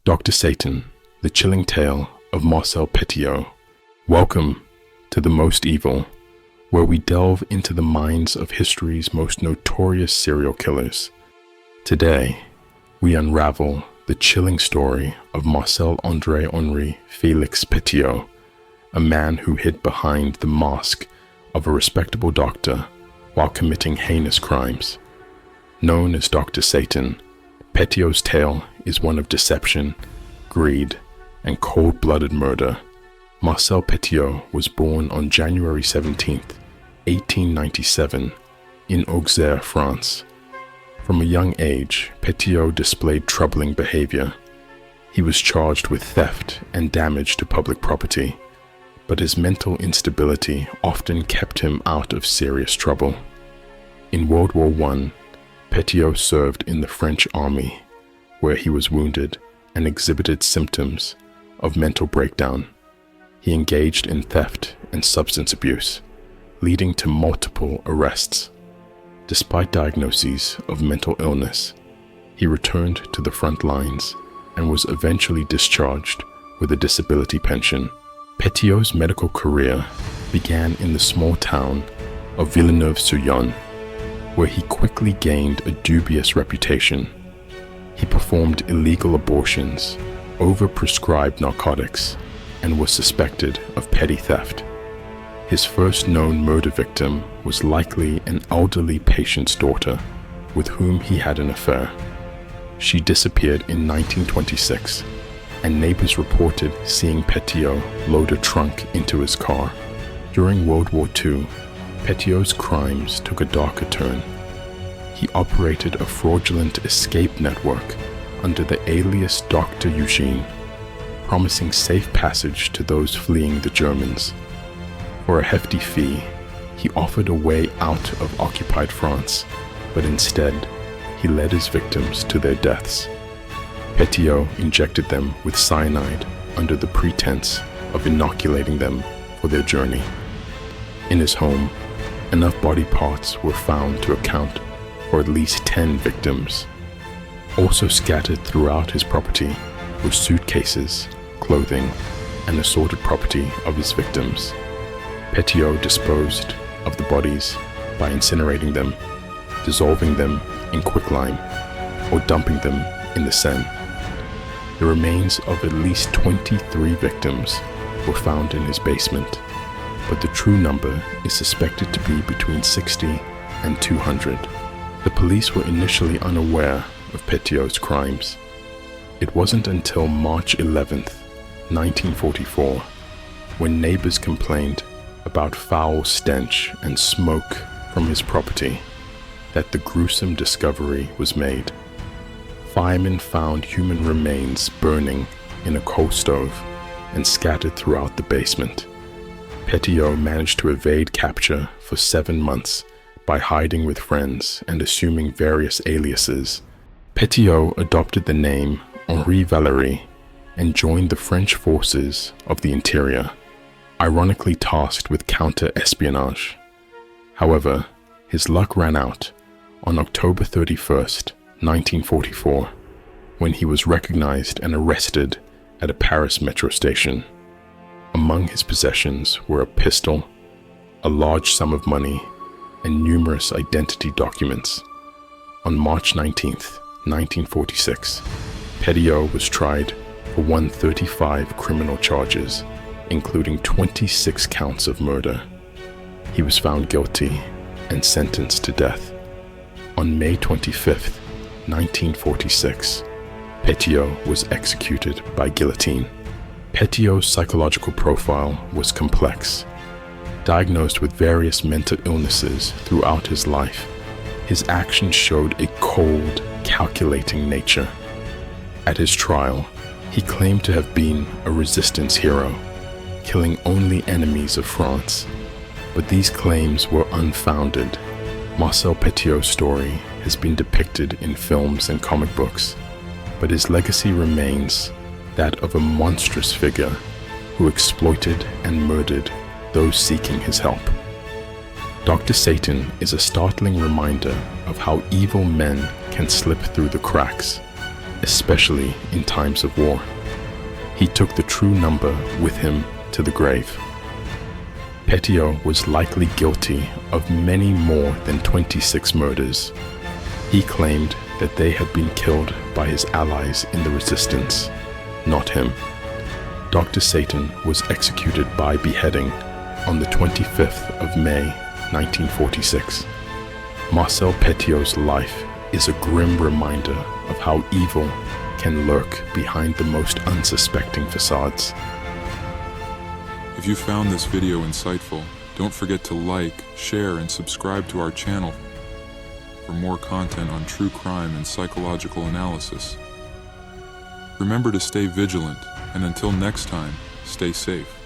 Dr. Satan, the chilling tale of Marcel Petiot. Welcome to The Most Evil, where we delve into the minds of history's most notorious serial killers. Today, we unravel the chilling story of Marcel-André Henri Félix Petiot, a man who hid behind the mask of a respectable doctor while committing heinous crimes. Known as Dr. Satan, Petiot's tale is one of deception, greed, and cold-blooded murder. Marcel Petiot was born on January 17, 1897, in Auxerre, France. From a young age, Petiot displayed troubling behavior. He was charged with theft and damage to public property, but his mental instability often kept him out of serious trouble. In World War I, Petiot served in the French army, where he was wounded and exhibited symptoms of mental breakdown. He engaged in theft and substance abuse, leading to multiple arrests. Despite diagnoses of mental illness, he returned to the front lines and was eventually discharged with a disability pension. Petiot's medical career began in the small town of Villeneuve-sur-Yonne, where he quickly gained a dubious reputation. He performed illegal abortions, overprescribed narcotics, and was suspected of petty theft. His first known murder victim was likely an elderly patient's daughter, with whom he had an affair. She disappeared in 1926, and neighbors reported seeing Petiot load a trunk into his car. During World War II, Petiot's crimes took a darker turn. He operated a fraudulent escape network under the alias Dr. Eugene, promising safe passage to those fleeing the Germans. For a hefty fee, he offered a way out of occupied France, but instead, he led his victims to their deaths. Petiot injected them with cyanide under the pretense of inoculating them for their journey. In his home, enough body parts were found to account for at least 10 victims. Also scattered throughout his property were suitcases, clothing, and assorted property of his victims. Petiot disposed of the bodies by incinerating them, dissolving them in quicklime, or dumping them in the Seine. The remains of at least 23 victims were found in his basement, but the true number is suspected to be between 60 and 200. The police were initially unaware of Petiot's crimes. It wasn't until March 11, 1944, when neighbors complained about foul stench and smoke from his property, that the gruesome discovery was made. Firemen found human remains burning in a coal stove and scattered throughout the basement. Petiot managed to evade capture for 7 months by hiding with friends and assuming various aliases. Petiot adopted the name Henri Valery and joined the French forces of the interior, ironically tasked with counter-espionage. However, his luck ran out on October 31st, 1944, when he was recognized and arrested at a Paris metro station. Among his possessions were a pistol, a large sum of money, and numerous identity documents. On March 19th, 1946, Petiot was tried for 135 criminal charges, including 26 counts of murder. He was found guilty and sentenced to death. On May 25th, 1946, Petiot was executed by guillotine. Petiot's psychological profile was complex. Diagnosed with various mental illnesses throughout his life, his actions showed a cold, calculating nature. At his trial, he claimed to have been a resistance hero, killing only enemies of France. But these claims were unfounded. Marcel Petiot's story has been depicted in films and comic books, but his legacy remains that of a monstrous figure who exploited and murdered those seeking his help. Dr. Satan is a startling reminder of how evil men can slip through the cracks. especially in times of war. He took the true number with him to the grave. Petiot was likely guilty of many more than 26 murders. He claimed that they had been killed by his allies in the resistance, not him. Dr. Satan was executed by beheading on the 25th of May, 1946. Marcel Petiot's life is a grim reminder of how evil can lurk behind the most unsuspecting facades. If you found this video insightful, don't forget to like, share, and subscribe to our channel for more content on true crime and psychological analysis. Remember to stay vigilant, and until next time, stay safe.